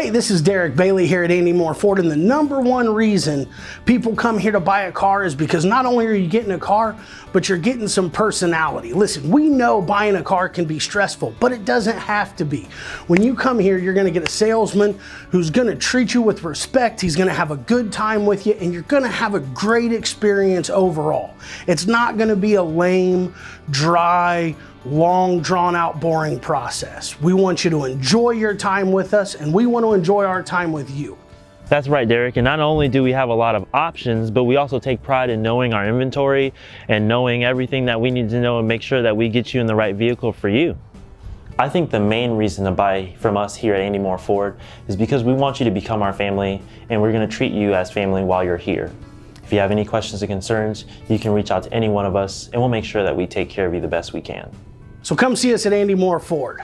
Hey, this is Derek Bailey here at Andy Mohr Ford, and the number one reason people come here to buy a car is because not only are you getting a car, but you're getting some personality. Listen, we know buying a car can be stressful, but it doesn't have to be. When you come here, you're gonna get a salesman who's gonna treat you with respect, he's gonna have a good time with you, and you're gonna have a great experience overall. It's not gonna be a lame, dry, long, drawn out, boring process. We want you to enjoy your time with us, and we want to enjoy our time with you. That's right, Derek. And not only do we have a lot of options, but we also take pride in knowing our inventory and knowing everything that we need to know and make sure that we get you in the right vehicle for you. I think the main reason to buy from us here at Andy Mohr Ford is because we want you to become our family, and we're going to treat you as family while you're here. If you have any questions or concerns, you can reach out to any one of us, and we'll make sure that we take care of you the best we can. So come see us at Andy Mohr Ford.